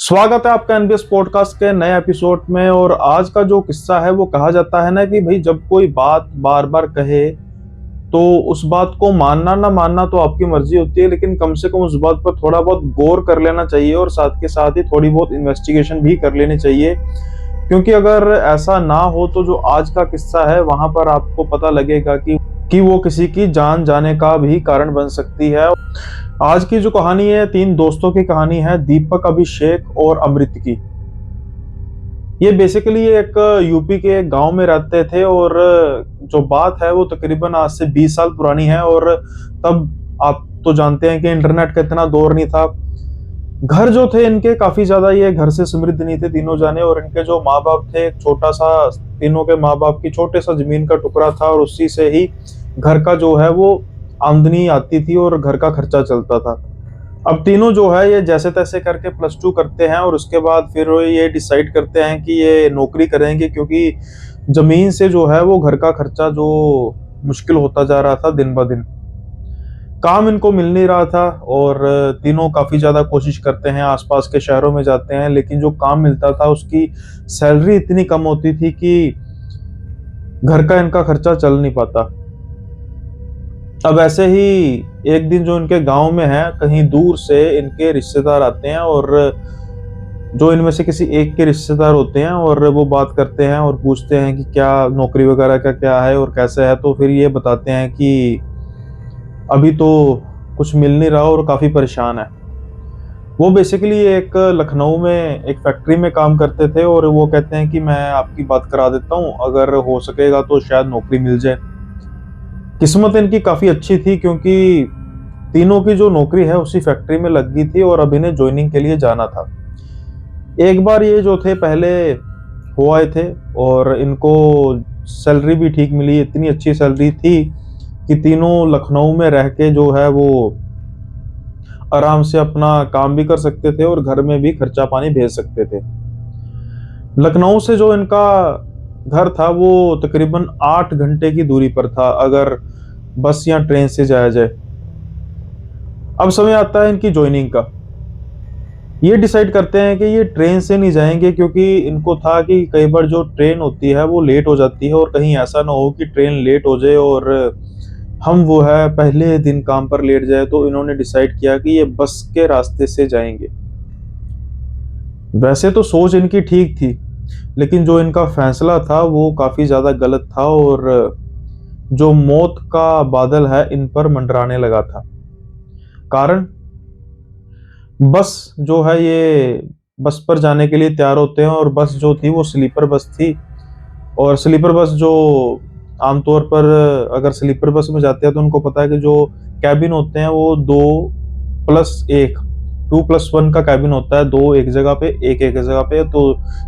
स्वागत है आपका एनबीएस पॉडकास्ट के नए एपिसोड में। और आज का जो किस्सा है वो कहा जाता है ना कि भाई जब कोई बात बार बार कहे तो उस बात को मानना ना मानना तो आपकी मर्जी होती है, लेकिन कम से कम उस बात पर थोड़ा बहुत गौर कर लेना चाहिए और साथ के साथ ही थोड़ी बहुत इन्वेस्टिगेशन भी कर लेनी चाहिए। क्योंकि अगर ऐसा ना हो तो जो आज का किस्सा है वहां पर आपको पता लगेगा कि वो किसी की जान जाने का भी कारण बन सकती है। आज की जो कहानी है तीन दोस्तों की कहानी है, दीपक, अभिषेक और अमृत की। ये बेसिकली एक यूपी के एक गांव में रहते थे और जो बात है वो तकरीबन आज से 20 साल पुरानी है। और तब आप तो जानते हैं कि इंटरनेट का इतना दौर नहीं था। घर जो थे इनके काफी ज्यादा ये घर से समृद्ध नहीं थे तीनों जाने। और इनके जो माँ बाप थे, एक छोटा सा, तीनों के माँ बाप की छोटे सा जमीन का टुकड़ा था और उसी से ही घर का जो है वो आमदनी आती थी और घर का खर्चा चलता था। अब तीनों जो है ये जैसे तैसे करके +2 करते हैं और उसके बाद फिर ये डिसाइड करते हैं कि ये नौकरी करेंगे, क्योंकि जमीन से जो है वो घर का खर्चा जो मुश्किल होता जा रहा था दिन ब दिन। काम इनको मिल नहीं रहा था और तीनों काफी ज्यादा कोशिश करते हैं, आसपास के शहरों में जाते हैं, लेकिन जो काम मिलता था उसकी सैलरी इतनी कम होती थी कि घर का इनका खर्चा चल नहीं पाता। अब ऐसे ही एक दिन जो इनके गांव में है, कहीं दूर से इनके रिश्तेदार आते हैं और जो इनमें से किसी एक के रिश्तेदार होते हैं और वो बात करते हैं और पूछते हैं कि क्या नौकरी वगैरह का क्या है और कैसे है। तो फिर ये बताते हैं कि अभी तो कुछ मिल नहीं रहा और काफी परेशान है। वो बेसिकली एक लखनऊ में एक फैक्ट्री में काम करते थे और वो कहते हैं कि मैं आपकी बात करा देता हूँ, अगर हो सकेगा तो शायद नौकरी मिल जाए। किस्मत इनकी काफी अच्छी थी क्योंकि तीनों की जो नौकरी है उसी फैक्ट्री में लग गई थी और अब इन्हें ज्वाइनिंग के लिए जाना था। एक बार ये जो थे पहले हो आए थे और इनको सैलरी भी ठीक मिली, इतनी अच्छी सैलरी थी कि तीनों लखनऊ में रह के जो है वो आराम से अपना काम भी कर सकते थे और घर में भी खर्चा पानी भेज सकते थे। लखनऊ से जो इनका घर था वो तकरीबन 8 घंटे की दूरी पर था, अगर बस या ट्रेन से जाया जाए। अब समय आता है इनकी ज्वाइनिंग का। ये डिसाइड करते हैं कि ये ट्रेन से नहीं जाएंगे, क्योंकि इनको था कि कई बार जो ट्रेन होती है वो लेट हो जाती है और कहीं ऐसा ना हो कि ट्रेन लेट हो जाए और हम वो है पहले दिन काम पर लेट जाए। तो इन्होंने डिसाइड किया कि ये बस के रास्ते से जाएंगे। वैसे तो सोच इनकी ठीक थी, लेकिन जो इनका फैसला था वो काफी ज्यादा गलत था और जो मौत का बादल है इन पर मंडराने लगा था। कारण, बस जो है ये बस पर जाने के लिए तैयार होते हैं और बस जो थी वो स्लीपर बस थी। और स्लीपर बस जो आमतौर पर अगर स्लीपर बस में जाते हैं तो उनको पता है कि जो कैबिन होते हैं वो 2+1 2+1 का कैबिन होता है, दो एक जगह पे एक एक जगह पे। तो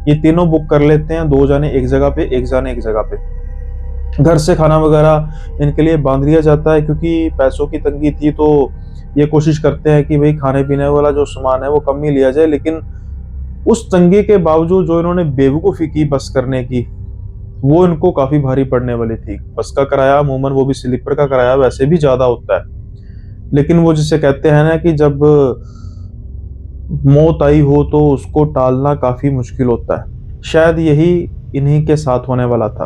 ये तीनों बुक कर लेते हैं, 2 जाने एक जगह पे, एक जाने एक जगह पे। घर से खाना वगैरह इनके लिए बांध लिया जाता है, क्योंकि पैसों की तंगी थी तो ये कोशिश करते हैं कि भाई खाने पीने वाला जो सामान है वो कम ही लिया जाए। लेकिन उस तंगी के बावजूद जो इन्होंने बेवकूफ़ी की बस करने की, वो इनको काफी भारी पड़ने वाली थी। बस का किराया अमूमन, वो भी स्लीपर का किराया, वैसे भी ज्यादा होता है, लेकिन वो जिसे कहते हैं ना कि जब मौत आई हो तो उसको टालना काफी मुश्किल होता है। शायद यही इन्हीं के साथ होने वाला था।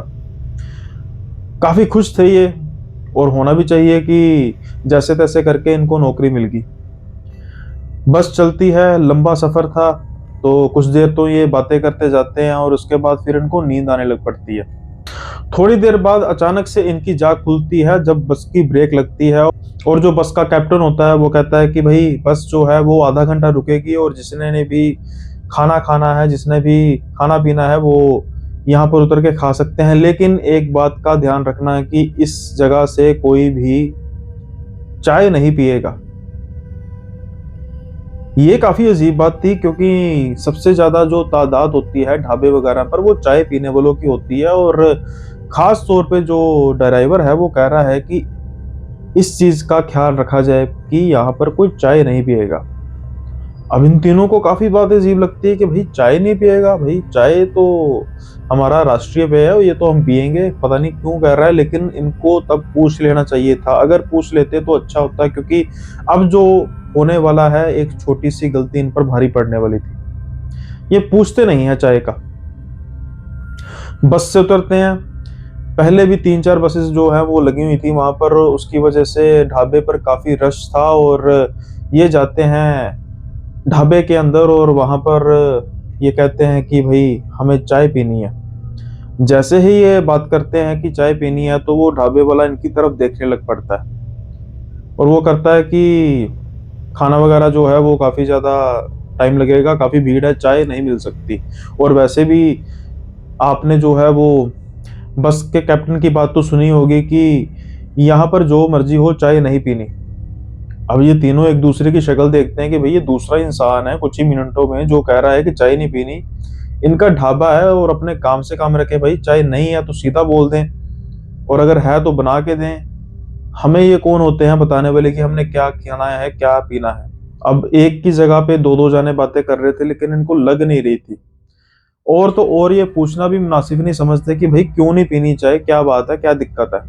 काफी खुश थे ये, और होना भी चाहिए कि जैसे तैसे करके इनको नौकरी मिल गई। बस चलती है, लंबा सफर था, तो कुछ देर तो ये बातें करते जाते हैं और उसके बाद फिर इनको नींद आने लग पड़ती है। थोड़ी देर बाद अचानक से इनकी जाग खुलती है जब बस की ब्रेक लगती है और जो बस का कैप्टन होता है वो कहता है कि भाई बस जो है वो आधा घंटा रुकेगी और जिसने ने भी खाना खाना है, जिसने भी खाना पीना है, वो यहाँ पर उतर के खा सकते हैं। लेकिन एक बात का ध्यान रखना है कि इस जगह से कोई भी चाय नहीं पिएगा। ये काफी अजीब बात थी, क्योंकि सबसे ज्यादा जो तादाद होती है ढाबे वगैरह पर वो चाय पीने वालों की होती है। और खास तौर पे जो ड्राइवर है वो कह रहा है कि इस चीज का ख्याल रखा जाए कि यहाँ पर कोई चाय नहीं पिएगा। अब इन तीनों को काफी बात अजीब लगती है कि भाई चाय नहीं पिएगा, भाई चाय तो हमारा राष्ट्रीय पेय है, ये तो हम पियेंगे, पता नहीं क्यों कह रहा है। लेकिन इनको तब पूछ लेना चाहिए था, अगर पूछ लेते तो अच्छा होता, क्योंकि अब जो होने वाला है एक छोटी सी गलती इन पर भारी पड़ने वाली थी। ये पूछते नहीं है चाय का। बस से उतरते हैं, पहले भी 3-4 बसेस जो है वो लगी हुई थी वहां पर, उसकी वजह से ढाबे पर काफी रश था और ये जाते हैं ढाबे के अंदर और वहां पर ये कहते हैं कि भाई हमें चाय पीनी है। जैसे ही ये बात करते हैं कि चाय पीनी है तो वो ढाबे वाला इनकी तरफ देखने लग पड़ता है और वो करता है कि खाना वगैरह जो है वो काफी ज्यादा टाइम लगेगा, काफी भीड़ है, चाय नहीं मिल सकती। और वैसे भी आपने जो है वो बस के कैप्टन की बात तो सुनी होगी कि यहाँ पर जो मर्जी हो चाय नहीं पीनी। अब ये तीनों एक दूसरे की शक्ल देखते हैं कि भाई ये दूसरा इंसान है कुछ ही मिनटों में जो कह रहा है कि चाय नहीं पीनी। इनका ढाबा है और अपने काम से काम रखे, भाई चाय नहीं है तो सीधा बोल दें और अगर है तो बना के दें। हमें ये कौन होते हैं बताने वाले कि हमने क्या खाना है क्या पीना है। अब एक की जगह पे दो दो जाने बातें कर रहे थे लेकिन इनको लग नहीं रही थी। और तो और ये पूछना भी मुनासिब नहीं समझते कि भाई क्यों नहीं पीनी चाय, क्या बात है, क्या दिक्कत है।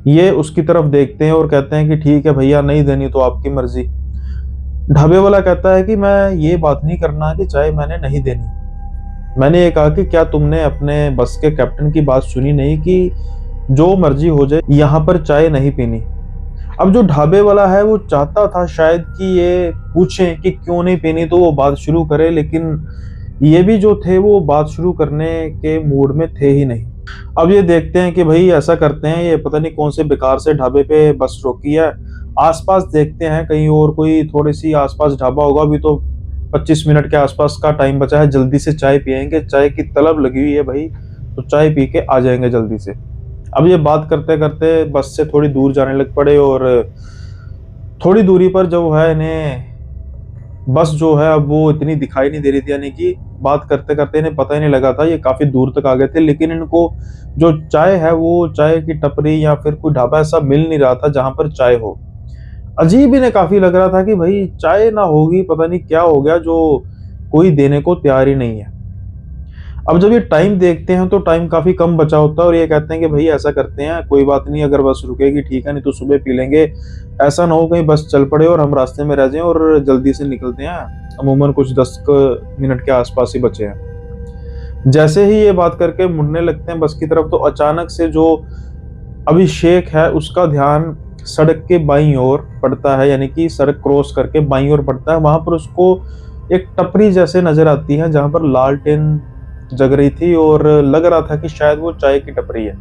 ये उसकी तरफ देखते हैं और कहते हैं कि ठीक है भैया, नहीं देनी तो आपकी मर्जी। ढाबे वाला कहता है कि मैं ये बात नहीं करना कि चाय मैंने नहीं देनी, मैंने ये कहा कि क्या तुमने अपने बस के कैप्टन की बात सुनी नहीं कि जो मर्जी हो जाए यहाँ पर चाय नहीं पीनी। अब जो ढाबे वाला है वो चाहता था शायद कि ये पूछे कि क्यों नहीं पीनी तो वो बात शुरू करे, लेकिन ये भी जो थे वो बात शुरू करने के मूड में थे ही नहीं। अब ये देखते हैं कि भाई ऐसा करते हैं, ये पता नहीं कौन से बेकार से ढाबे पे बस रोकी है। आसपास देखते हैं कहीं और कोई थोड़ी सी आसपास ढाबा होगा, अभी तो 25 मिनट के आसपास का टाइम बचा है, जल्दी से चाय पियेंगे, चाय की तलब लगी हुई है भाई, तो चाय पी के आ जाएंगे जल्दी से। अब ये बात करते करते बस से थोड़ी दूर जाने लग पड़े और थोड़ी दूरी पर जो है इन्हें बस जो है अब वो इतनी दिखाई नहीं दे रही थी, यानी कि बात करते करते इन्हें पता ही नहीं लगा था ये काफी दूर तक आ गए थे। लेकिन इनको जो चाय है वो चाय की टपरी या फिर कोई ढाबा ऐसा मिल नहीं रहा था जहां पर चाय हो। अजीब इन्हें काफी लग रहा था कि भाई चाय ना होगी, पता नहीं क्या हो गया जो कोई देने को तैयार ही नहीं है। अब जब ये टाइम देखते हैं तो टाइम काफी कम बचा होता है और ये कहते हैं कि भाई ऐसा करते हैं, कोई बात नहीं, अगर बस रुकेगी ठीक है, नहीं तो सुबह पी लेंगे। ऐसा ना हो कहीं बस चल पड़े और हम रास्ते में रह जाएं और जल्दी से निकलते हैं, अमूमन कुछ 10 मिनट के आसपास ही बचे हैं। जैसे ही ये बात करके मुड़ने लगते हैं बस की तरफ तो अचानक से जो अभिषेक है उसका ध्यान सड़क के बाईं ओर पड़ता है, यानी कि सड़क क्रॉस करके बाईं ओर पड़ता है। वहां पर उसको एक टपरी जैसे नजर आती है जहां पर लालटेन जग रही थी और लग रहा था कि शायद वो चाय की टपरी है।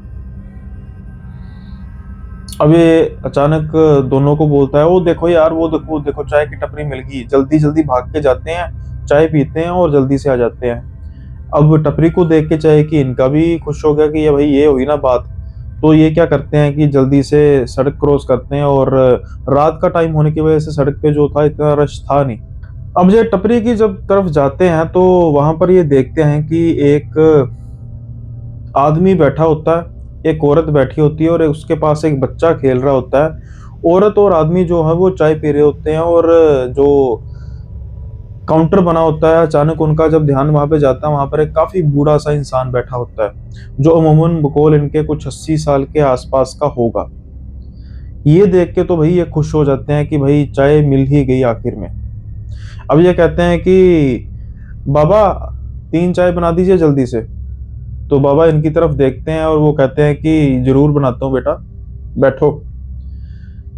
अब ये अचानक दोनों को बोलता है, वो देखो यार, वो देखो चाय की टपरी मिल गई, जल्दी जल्दी भाग के जाते हैं, चाय पीते हैं और जल्दी से आ जाते हैं। अब टपरी को देख के चाय की इनका भी खुश हो गया कि ये भाई ये हुई ना बात। तो ये क्या करते हैं कि जल्दी से सड़क क्रॉस करते हैं और रात का टाइम होने की वजह से सड़क पे जो था इतना रश था नहीं। अब ये टपरी की जब तरफ जाते हैं तो वहां पर ये देखते हैं कि एक आदमी बैठा होता है, एक औरत बैठी होती है और उसके पास एक बच्चा खेल रहा होता है। औरत और आदमी जो है वो चाय पी रहे होते हैं और जो काउंटर बना होता है, अचानक उनका जब ध्यान वहां पे जाता है, वहां पर एक काफी बूढ़ा सा इंसान बैठा होता है जो अमूमन बकौल इनके कुछ 80 साल के आसपास का होगा। ये देख के तो भाई ये खुश हो जाते हैं कि भाई चाय मिल ही गई आखिर में। अब ये कहते हैं कि बाबा 3 चाय बना दीजिए जल्दी से। तो बाबा इनकी तरफ देखते हैं और वो कहते हैं कि जरूर बनाता हूँ बेटा, बैठो।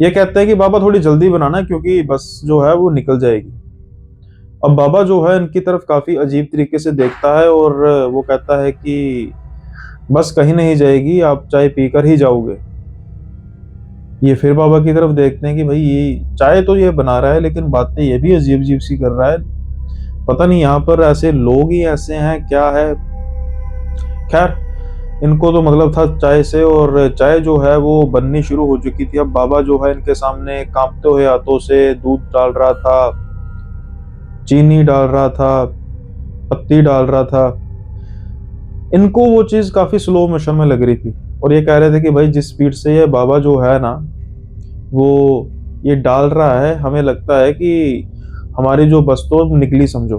ये कहते हैं कि बाबा थोड़ी जल्दी बनाना क्योंकि बस जो है वो निकल जाएगी। अब बाबा जो है इनकी तरफ काफी अजीब तरीके से देखता है और वो कहता है कि बस कहीं नहीं जाएगी, आप चाय पीकर ही जाओगे। ये फिर बाबा की तरफ देखते हैं कि भाई ये चाय तो ये बना रहा है लेकिन बातें ये भी अजीब अजीब सी कर रहा है, पता नहीं यहाँ पर ऐसे लोग ही ऐसे हैं क्या है। खैर इनको तो मतलब था चाय से और चाय जो है वो बननी शुरू हो चुकी थी। अब बाबा जो है इनके सामने कांपते हुए हाथों से दूध डाल रहा था, चीनी डाल रहा था, पत्ती डाल रहा था। इनको वो चीज काफी स्लो मोशन में लग रही थी और ये कह रहे थे कि भाई जिस स्पीड से ये बाबा जो है ना वो ये डाल रहा है, हमें लगता है कि हमारी जो बस तो निकली समझो।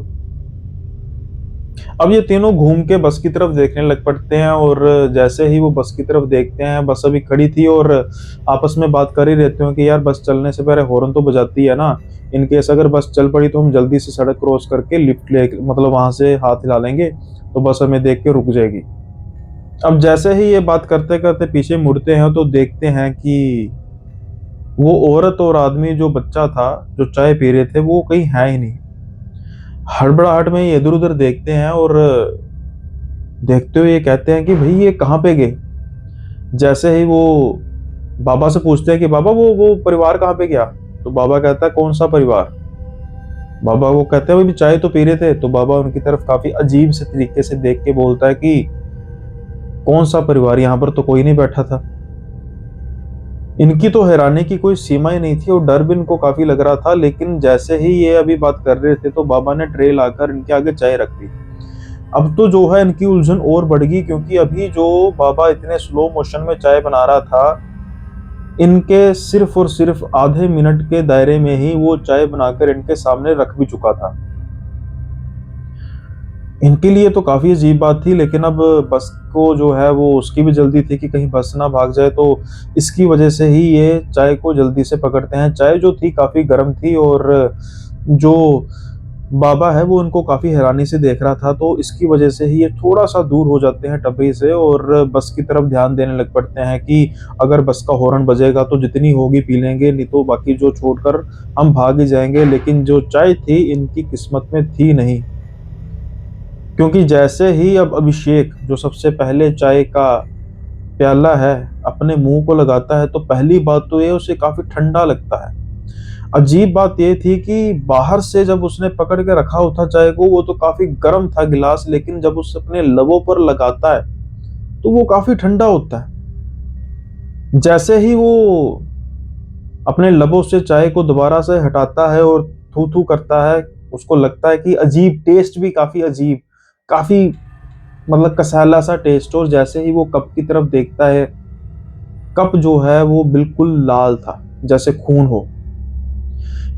अब ये तीनों घूम के बस की तरफ देखने लग पड़ते हैं और जैसे ही वो बस की तरफ देखते हैं, बस अभी खड़ी थी और आपस में बात कर ही रहते हो कि यार बस चलने से पहले हॉर्न तो बजाती है ना, इन केस अगर बस चल पड़ी तो हम जल्दी से सड़क क्रॉस करके लिफ्ट ले मतलब वहां से हाथ हिला लेंगे तो बस हमें देख के रुक जाएगी। अब जैसे ही ये बात करते करते पीछे मुड़ते हैं तो देखते हैं कि वो औरत और आदमी जो बच्चा था जो चाय पी रहे थे वो कहीं है ही नहीं। हड़बड़ाहट में ये इधर उधर देखते हैं और देखते हुए ये कहते हैं कि भाई ये कहाँ पे गए। जैसे ही वो बाबा से पूछते हैं कि बाबा वो परिवार कहाँ पे गया, तो बाबा कहता है कौन सा परिवार। बाबा वो कहते हैं भाई चाय तो पी रहे थे, तो बाबा उनकी तरफ काफी अजीब से तरीके से देख के बोलता है कि कौन सा परिवार, यहाँ पर तो कोई नहीं बैठा था। इनकी तो हैरानी की कोई सीमा ही नहीं थी और डर भी इनको काफी लग रहा था, लेकिन जैसे ही ये अभी बात कर रहे थे तो बाबा ने ट्रे लाकर इनके आगे चाय रख दी। अब तो जो है इनकी उलझन और बढ़ गई, क्योंकि अभी जो बाबा इतने स्लो मोशन में चाय बना रहा था, इनके सिर्फ और सिर्फ आधे मिनट के दायरे में ही वो चाय बनाकर इनके सामने रख भी चुका था। इनके लिए तो काफी अजीब बात थी, लेकिन अब बस को जो है वो उसकी भी जल्दी थी कि कहीं बस ना भाग जाए, तो इसकी वजह से ही ये चाय को जल्दी से पकड़ते हैं। चाय जो थी काफी गर्म थी और जो बाबा है वो उनको काफी हैरानी से देख रहा था, तो इसकी वजह से ही ये थोड़ा सा दूर हो जाते हैं टपरी से और बस की तरफ ध्यान देने लग पड़ते हैं कि अगर बस का हॉर्न बजेगा तो जितनी होगी पी लेंगे, नहीं तो बाकी जो छोड़कर हम भाग ही जाएंगे। लेकिन जो चाय थी इनकी किस्मत में थी नहीं, क्योंकि जैसे ही अब अभिषेक जो सबसे पहले चाय का प्याला है अपने मुंह को लगाता है, तो पहली बात तो ये उसे काफी ठंडा लगता है। अजीब बात ये थी कि बाहर से जब उसने पकड़ के रखा होता चाय को वो तो काफी गर्म था गिलास, लेकिन जब उसे अपने लबों पर लगाता है तो वो काफी ठंडा होता है। जैसे ही वो अपने लबों से चाय को दोबारा से हटाता है और थू थू करता है, उसको लगता है कि अजीब टेस्ट भी काफी अजीब, काफी मतलब कसैला सा टेस्ट। और जैसे ही वो कप की तरफ देखता है, कप जो है वो बिल्कुल लाल था जैसे खून हो।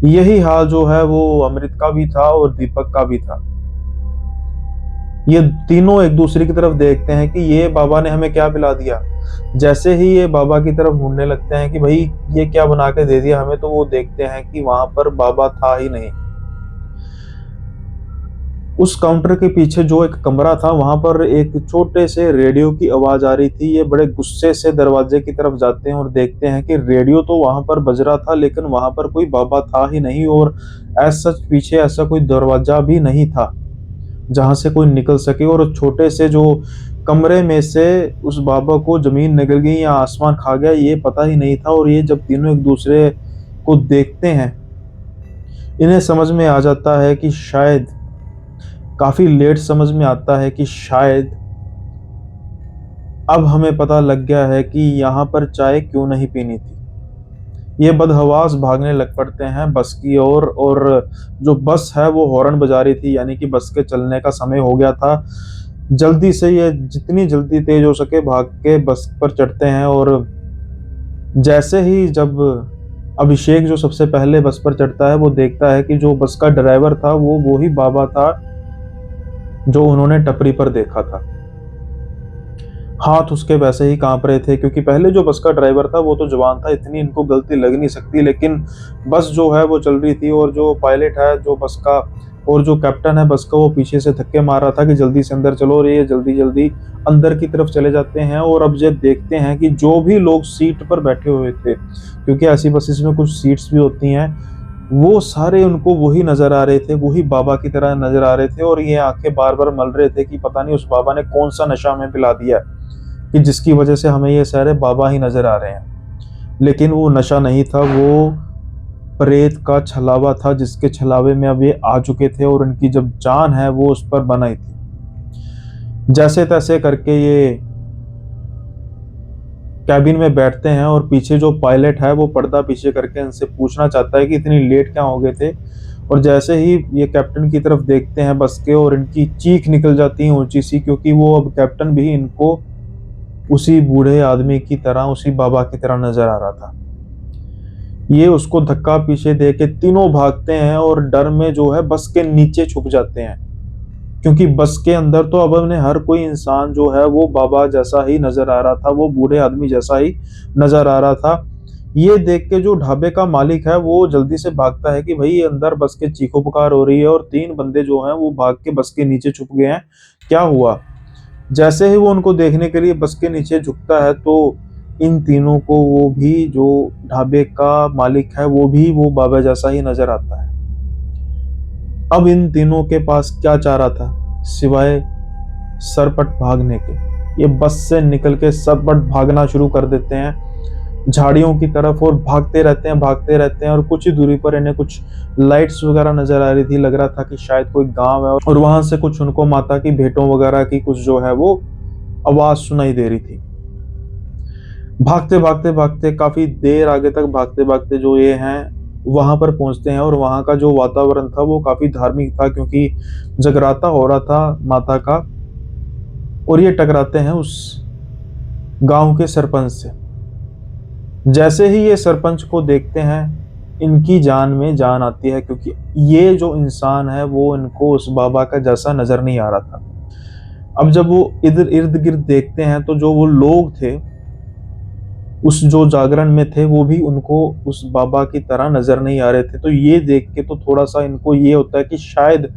यही हाल जो है वो अमृत का भी था और दीपक का भी था। ये तीनों एक दूसरे की तरफ देखते हैं कि ये बाबा ने हमें क्या पिला दिया। जैसे ही ये बाबा की तरफ मुड़ने लगते हैं कि भाई ये क्या बना के दे दिया हमें, तो वो देखते हैं कि वहां पर बाबा था ही नहीं। उस काउंटर के पीछे जो एक कमरा था वहां पर एक छोटे से रेडियो की आवाज आ रही थी। ये बड़े गुस्से से दरवाजे की तरफ जाते हैं और देखते हैं कि रेडियो तो वहां पर बज रहा था, लेकिन वहां पर कोई बाबा था ही नहीं और एज सच पीछे ऐसा कोई दरवाजा भी नहीं था जहां से कोई निकल सके। और छोटे से जो कमरे में से उस बाबा को जमीन निकल गई या आसमान खा गया ये पता ही नहीं था। और ये जब तीनों एक दूसरे को देखते हैं, इन्हें समझ में आ जाता है कि शायद, काफी लेट समझ में आता है कि शायद अब हमें पता लग गया है कि यहाँ पर चाय क्यों नहीं पीनी थी। ये बदहवास भागने लग पड़ते हैं बस की ओर और जो बस है वो हॉर्न बजा रही थी, यानी कि बस के चलने का समय हो गया था। जल्दी से ये जितनी जल्दी तेज हो सके भाग के बस पर चढ़ते हैं और जैसे ही जब अभिषेक जो सबसे पहले बस पर चढ़ता है वो देखता है कि जो बस का ड्राइवर था वो ही बाबा था जो उन्होंने टपरी पर देखा था। हाथ उसके वैसे ही कांप रहे थे, क्योंकि पहले जो बस का ड्राइवर था वो तो जवान था, इतनी इनको गलती लग नहीं सकती, लेकिन बस जो है वो चल रही थी और जो पायलट है जो बस का और जो कैप्टन है बस का वो पीछे से धक्के मार रहा था कि जल्दी से अंदर चलो, और ये जल्दी जल्दी अंदर की तरफ चले जाते हैं। और अब ये देखते हैं कि जो भी लोग सीट पर बैठे हुए थे, क्योंकि ऐसी बसेस में कुछ सीट्स भी होती हैं, वो सारे उनको वही नजर आ रहे थे, वही बाबा की तरह नजर आ रहे थे। और ये आंखें बार बार मल रहे थे कि पता नहीं उस बाबा ने कौन सा नशा हमें पिला दिया कि जिसकी वजह से हमें ये सारे बाबा ही नजर आ रहे हैं। लेकिन वो नशा नहीं था, वो प्रेत का छलावा था, जिसके छलावे में अब ये आ चुके थे और उनकी जब जान है वो उस पर बनाई थी। जैसे तैसे करके ये कैबिन में बैठते हैं और पीछे जो पायलट है वो पर्दा पीछे करके इनसे पूछना चाहता है कि इतनी लेट क्या हो गए थे। और जैसे ही ये कैप्टन की तरफ देखते हैं बस के, और इनकी चीख निकल जाती है ऊंची सी, क्योंकि वो अब कैप्टन भी इनको उसी बूढ़े आदमी की तरह, उसी बाबा की तरह नजर आ रहा था। ये उसको धक्का पीछे दे के तीनों भागते हैं और डर में जो है बस के नीचे छुप जाते हैं। क्योंकि बस के अंदर तो अब उन्हें हर कोई इंसान जो है वो बाबा जैसा ही नजर आ रहा था, वो बूढ़े आदमी जैसा ही नजर आ रहा था। ये देख के जो ढाबे का मालिक है वो जल्दी से भागता है कि भाई अंदर बस के चीखो पुकार हो रही है और 3 बंदे जो हैं वो भाग के बस के नीचे छुप गए हैं, क्या हुआ। जैसे ही वो उनको देखने के लिए बस के नीचे झुकता है तो इन तीनों को वो भी जो ढाबे का मालिक है वो भी वो बाबा जैसा ही नजर आता है। अब इन तीनों के पास क्या चारा था सिवाय सरपट भागने के। ये बस से निकल के सरपट भागना शुरू कर देते हैं झाड़ियों की तरफ और भागते रहते हैं और कुछ ही दूरी पर इन्हें कुछ लाइट्स वगैरह नजर आ रही थी। लग रहा था कि शायद कोई गांव है और वहां से कुछ उनको माता की भेंटों वगैरह की कुछ जो है वो आवाज सुनाई दे रही थी। भागते काफी देर आगे तक भागते जो ये हैं वहां पर पहुंचते हैं और वहां का जो वातावरण था वो काफी धार्मिक था, क्योंकि जगराता हो रहा था माता का। और ये टकराते हैं उस गांव के सरपंच से। जैसे ही ये सरपंच को देखते हैं इनकी जान में जान आती है, क्योंकि ये जो इंसान है वो इनको उस बाबा का जैसा नजर नहीं आ रहा था। अब जब वो इधर इर्द गिर्द देखते हैं तो जो वो लोग थे उस जो जागरण में थे वो भी उनको उस बाबा की तरह नजर नहीं आ रहे थे। तो ये देख के तो थोड़ा सा इनको ये होता है कि शायद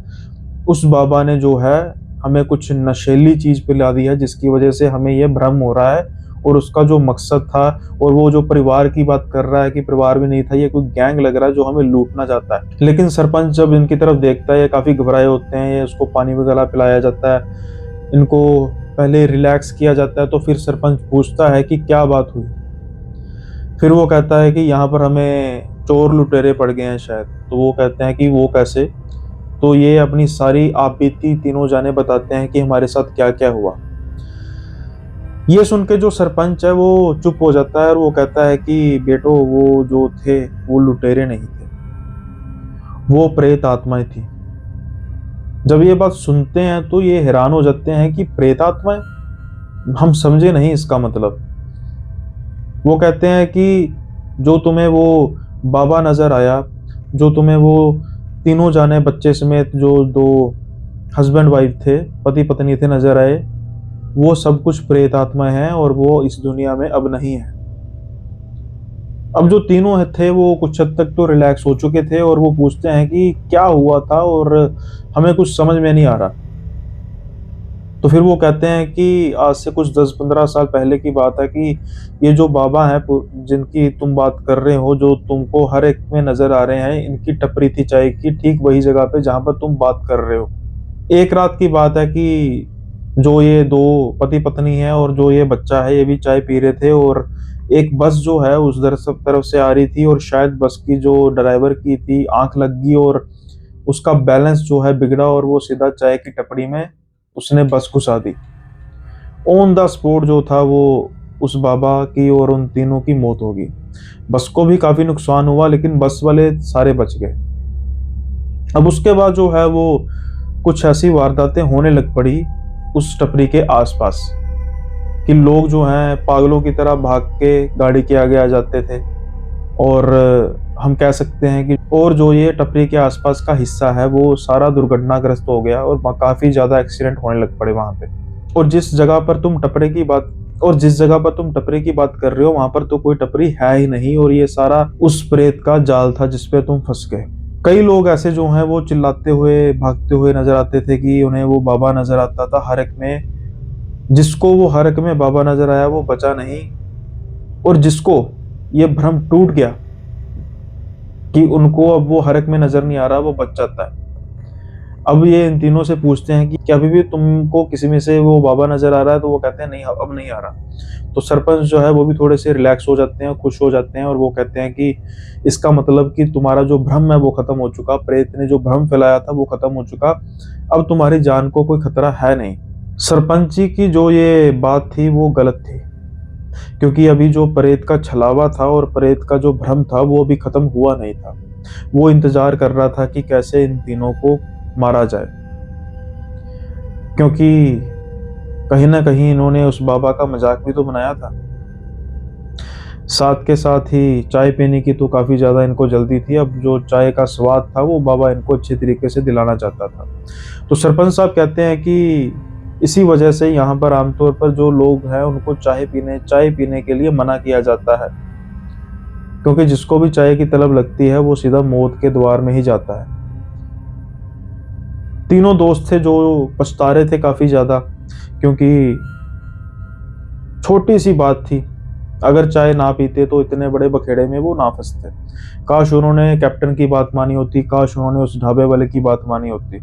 उस बाबा ने जो है हमें कुछ नशीली चीज पिला दी है जिसकी वजह से हमें ये भ्रम हो रहा है, और उसका जो मकसद था और वो जो परिवार की बात कर रहा है कि परिवार भी नहीं था, ये कोई गैंग लग रहा है जो हमें लूटना चाहता है। लेकिन सरपंच जब इनकी तरफ देखता है ये काफी घबराए होते हैं, ये उसको पानी वगैरह पिलाया जाता है, इनको पहले रिलैक्स किया जाता है। तो फिर सरपंच पूछता है कि क्या बात हुई। फिर वो कहता है कि यहाँ पर हमें चोर लुटेरे पड़ गए हैं शायद। तो वो कहते हैं कि वो कैसे। तो ये अपनी सारी आपबीती तीनों जाने बताते हैं कि हमारे साथ क्या क्या हुआ। ये सुन के जो सरपंच है वो चुप हो जाता है और वो कहता है कि बेटो वो जो थे वो लुटेरे नहीं थे, वो प्रेत आत्माएं थी। जब ये बात सुनते हैं तो ये हैरान हो जाते हैं कि प्रेत आत्माएं, हम समझे नहीं इसका मतलब। वो कहते हैं कि जो तुम्हें वो बाबा नजर आया, जो तुम्हें वो तीनों जाने बच्चे समेत जो 2 हस्बैंड वाइफ थे, पति पत्नी थे, नजर आए, वो सब कुछ प्रेत आत्मा है और वो इस दुनिया में अब नहीं है। अब जो तीनों थे वो कुछ हद तक तो रिलैक्स हो चुके थे और वो पूछते हैं कि क्या हुआ था और हमें कुछ समझ में नहीं आ रहा। तो फिर वो कहते हैं कि आज से कुछ 10-15 साल पहले की बात है कि ये जो बाबा हैं जिनकी तुम बात कर रहे हो, जो तुमको हर एक में नजर आ रहे हैं, इनकी टपरी थी चाय की ठीक वही जगह पे जहां पर तुम बात कर रहे हो। एक रात की बात है कि जो ये 2 पति पत्नी है और जो ये बच्चा है ये भी चाय पी रहे थे और एक बस जो है उस तरफ से आ रही थी और शायद बस की जो ड्राइवर की थी आंख लग गई और उसका बैलेंस जो है बिगड़ा और वो सीधा चाय की टपरी में उसने बस घुसा दी। ऑन द स्पॉट जो था वो उस बाबा की और उन तीनों की मौत हो गई। बस को भी काफी नुकसान हुआ लेकिन बस वाले सारे बच गए। अब उसके बाद जो है वो कुछ ऐसी वारदातें होने लग पड़ी उस टपरी के आसपास कि लोग जो हैं पागलों की तरह भाग के गाड़ी के आगे आ जाते थे। और हम कह सकते हैं कि और जो ये टपरी के आसपास का हिस्सा है वो सारा दुर्घटनाग्रस्त हो गया और काफी ज्यादा एक्सीडेंट होने लग पड़े वहां पे। और जिस जगह पर तुम टपरे की बात कर रहे हो वहां पर तो कोई टपरी है ही नहीं और ये सारा उस प्रेत का जाल था जिसपे तुम फंस गए। कई लोग ऐसे जो हैं वो चिल्लाते हुए भागते हुए नजर आते थे कि उन्हें वो बाबा नजर आता था हर एक में। जिसको वो हर एक में बाबा नजर आया वो बचा नहीं, और जिसको ये भ्रम टूट गया कि उनको अब वो हर एक में नजर नहीं आ रहा वो बच जाता है। अब ये इन तीनों से पूछते हैं कि क्या अभी भी तुमको किसी में से वो बाबा नजर आ रहा है। तो वो कहते हैं नहीं अब नहीं आ रहा। तो सरपंच जो है वो भी थोड़े से रिलैक्स हो जाते हैं, खुश हो जाते हैं और वो कहते हैं कि इसका मतलब कि तुम्हारा जो भ्रम है वो खत्म हो चुका, प्रेत ने जो भ्रम फैलाया था वो खत्म हो चुका, अब तुम्हारी जान को कोई खतरा है नहीं। सरपंच जी की जो ये बात थी वो गलत थी, क्योंकि अभी जो प्रेत का छलावा था और प्रेत का जो भ्रम था वो अभी खत्म हुआ नहीं था। वो इंतजार कर रहा था कि कैसे इन तीनों को मारा जाए, क्योंकि कहीं ना कहीं इन्होंने उस बाबा का मजाक भी तो बनाया था। साथ के साथ ही चाय पीने की तो काफ़ी ज़्यादा इनको जल्दी थी। अब जो चाय का स्वाद था वो बाबा इनको अच्छे तरीके से दिलाना चाहता था। तो सरपंच साहब कहते हैं कि इसी वजह से यहाँ पर आमतौर पर जो लोग हैं उनको चाय पीने के लिए मना किया जाता है, क्योंकि जिसको भी चाय की तलब लगती है वो सीधा मौत के द्वार में ही जाता है। तीनों दोस्त थे जो पछता रहे थे काफ़ी ज़्यादा, क्योंकि छोटी सी बात थी, अगर चाय ना पीते तो इतने बड़े बखेड़े में वो ना फंसते। काश उन्होंने कैप्टन की बात मानी होती, काश उन्होंने उस ढाबे वाले की बात मानी होती।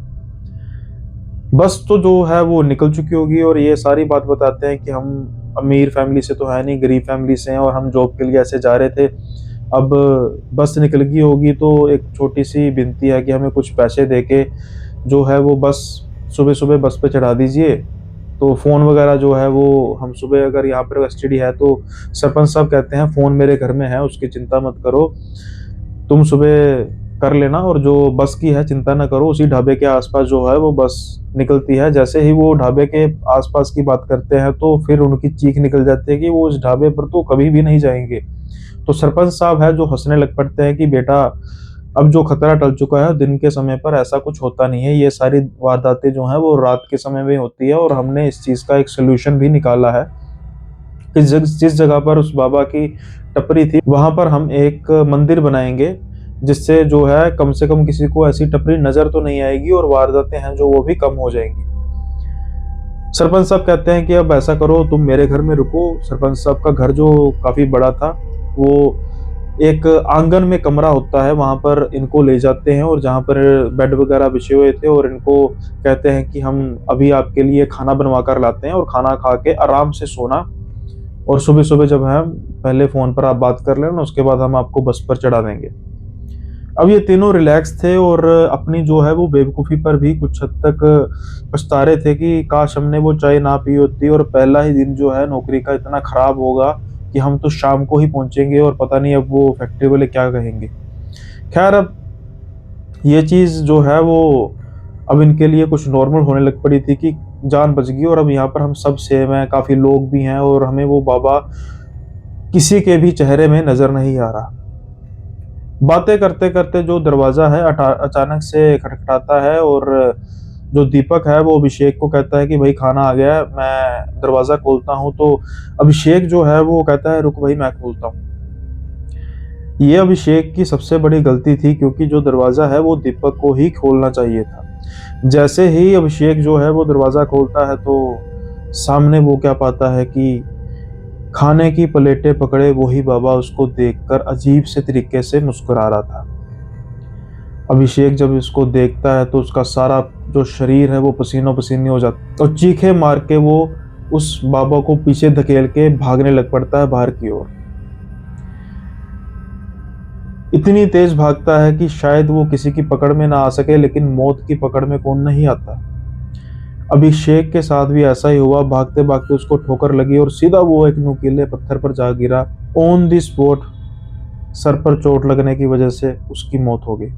बस तो जो है वो निकल चुकी होगी और ये सारी बात बताते हैं कि हम अमीर फैमिली से तो है नहीं, गरीब फैमिली से हैं और हम जॉब के लिए ऐसे जा रहे थे। अब बस निकल गई होगी तो एक छोटी सी विनती है कि हमें कुछ पैसे देके जो है वो बस सुबह-सुबह बस पे चढ़ा दीजिए। तो फ़ोन वगैरह जो है वो हम सुबह अगर यहाँ पर एसटीडी है तो सरपंच साहब कहते हैं फ़ोन मेरे घर में है, उसकी चिंता मत करो। तुम सुबह कर लेना और जो बस की है चिंता ना करो, उसी ढाबे के आस-पास जो है वो बस निकलती है। जैसे ही वो ढाबे के आस-पास की बात करते हैं तो फिर उनकी चीख निकल जाती है कि वो इस ढाबे पर तो कभी भी नहीं जाएँगे। तो सरपंच साहब है जो हँसने लग पड़ते हैं कि बेटा अब जो खतरा टल चुका है, दिन के समय पर ऐसा कुछ होता नहीं है। ये सारी वारदातें जो हैं वो रात के समय में होती है और हमने इस चीज़ का एक सॉल्यूशन भी निकाला है कि जिस जगह पर उस बाबा की टपरी थी, वहाँ पर हम एक मंदिर बनाएँगे, जिससे जो है कम से कम किसी को ऐसी टपरी नज़र तो नहीं आएगी और वारदातें हैं जो वो भी कम हो जाएँगी। सरपंच साहब कहते हैं कि अब ऐसा करो तुम मेरे घर में रुको। सरपंच साहब का घर जो काफ़ी बड़ा था, वो एक आंगन में कमरा होता है, वहाँ पर इनको ले जाते हैं और जहाँ पर बेड वगैरह बिछे हुए थे और इनको कहते हैं कि हम अभी आपके लिए खाना बनवा कर लाते हैं और खाना खा के आराम से सोना और सुबह-सुबह जब हम पहले फ़ोन पर आप बात कर लेना, उसके बाद हम आपको बस पर चढ़ा देंगे। अब ये तीनों रिलैक्स थे और अपनी जो है वो बेवकूफ़ी पर भी कुछ हद तक पछता रहे थे कि काश हमने वो चाय ना पी होती और पहला ही दिन जो है नौकरी का इतना ख़राब होगा कि हम तो शाम को ही पहुँचेंगे और पता नहीं अब वो फैक्ट्री वाले क्या कहेंगे। ख़ैर अब ये चीज़ जो है वो अब इनके लिए कुछ नॉर्मल होने लग पड़ी थी कि जान बच गई और अब यहाँ पर हम सब सेम हैं, काफ़ी लोग भी हैं और हमें वो बाबा किसी के भी चेहरे में नज़र नहीं आ रहा। बातें करते-करते जो दरवाज़ा है अचानक से खटखटाता है और जो दीपक है वो अभिषेक को कहता है कि भाई खाना आ गया है, मैं दरवाज़ा खोलता हूँ। तो अभिषेक जो है वो कहता है रुक भाई मैं खोलता हूँ। ये अभिषेक की सबसे बड़ी गलती थी क्योंकि जो दरवाज़ा है वो दीपक को ही खोलना चाहिए था। जैसे ही अभिषेक जो है वो दरवाज़ा खोलता है तो सामने वो क्या पाता है कि खाने की प्लेटें पकड़े वही बाबा उसको देखकर अजीब से तरीके से मुस्कुरा रहा था। अभिषेक जब इसको देखता है तो उसका सारा जो शरीर है वो पसीनो-पसीनी हो जाता और चीखें मार के वो उस बाबा को पीछे धकेल के भागने लग पड़ता है बाहर की ओर। इतनी तेज भागता है कि शायद वो किसी की पकड़ में ना आ सके, लेकिन मौत की पकड़ में कौन नहीं आता। अभिषेक के साथ भी ऐसा ही हुआ, भागते-भागते उसको ठोकर लगी और सीधा वो एक नुकीले पत्थर पर जा गिरा। ऑन द स्पॉट सर पर चोट लगने की वजह से उसकी मौत हो गई।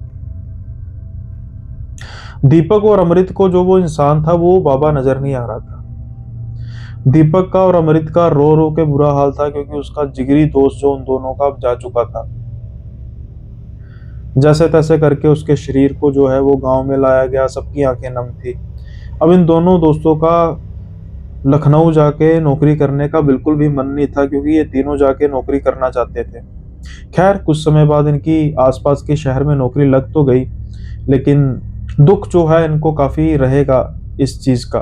दीपक और अमृत को जो वो इंसान था वो बाबा नजर नहीं आ रहा था। दीपक का और अमृत का रो रो के बुरा हाल था क्योंकि उसका जिगरी दोस्त जो उन दोनों का जा चुका था। जैसे तैसे करके उसके शरीर को जो है वो गांव में लाया गया, सबकी आंखें नम थी। अब इन दोनों दोस्तों का लखनऊ जाके नौकरी करने का बिल्कुल भी मन नहीं था क्योंकि ये तीनों जाके नौकरी करना चाहते थे। खैर कुछ समय बाद इनकी आसपास के शहर में नौकरी लग तो गई, लेकिन दुख जो है इनको काफी रहेगा इस चीज का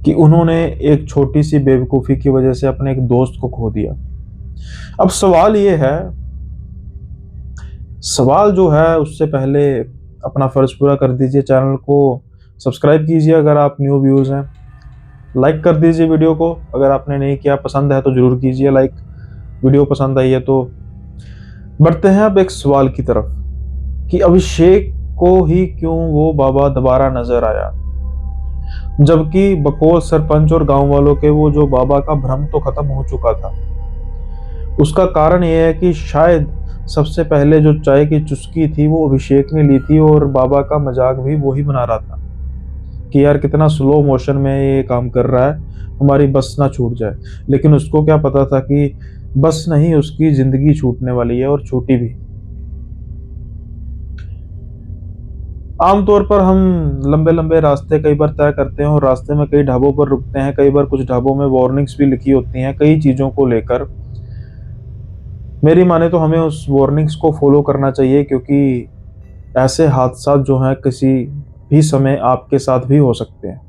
कि उन्होंने एक छोटी सी बेवकूफी की वजह से अपने एक दोस्त को खो दिया। अब सवाल ये है, सवाल जो है उससे पहले अपना फर्ज पूरा कर दीजिए, चैनल को सब्सक्राइब कीजिए अगर आप न्यू व्यूज़ हैं, लाइक कर दीजिए वीडियो को अगर आपने नहीं किया, पसंद है तो ज़रूर कीजिए लाइक, वीडियो पसंद आई है तो। बढ़ते हैं अब एक सवाल की तरफ कि अभिषेक को ही क्यों वो बाबा दोबारा नजर आया, जबकि बकौल सरपंच और गांव वालों के वो जो बाबा का भ्रम तो खत्म हो चुका था। उसका कारण यह है कि शायद सबसे पहले जो चाय की चुस्की थी वो अभिषेक ने ली थी और बाबा का मजाक भी वो ही बना रहा था कि यार कितना स्लो मोशन में ये काम कर रहा है, हमारी बस ना छूट जाए। लेकिन उसको क्या पता था कि बस नहीं, उसकी जिंदगी छूटने वाली है और छूटी भी। आमतौर पर हम लंबे लंबे रास्ते कई बार तय करते हैं और रास्ते में कई ढाबों पर रुकते हैं। कई बार कुछ ढाबों में वार्निंग्स भी लिखी होती हैं कई चीज़ों को लेकर। मेरी माने तो हमें उस वार्निंग्स को फॉलो करना चाहिए, क्योंकि ऐसे हादसा जो हैं किसी भी समय आपके साथ भी हो सकते हैं।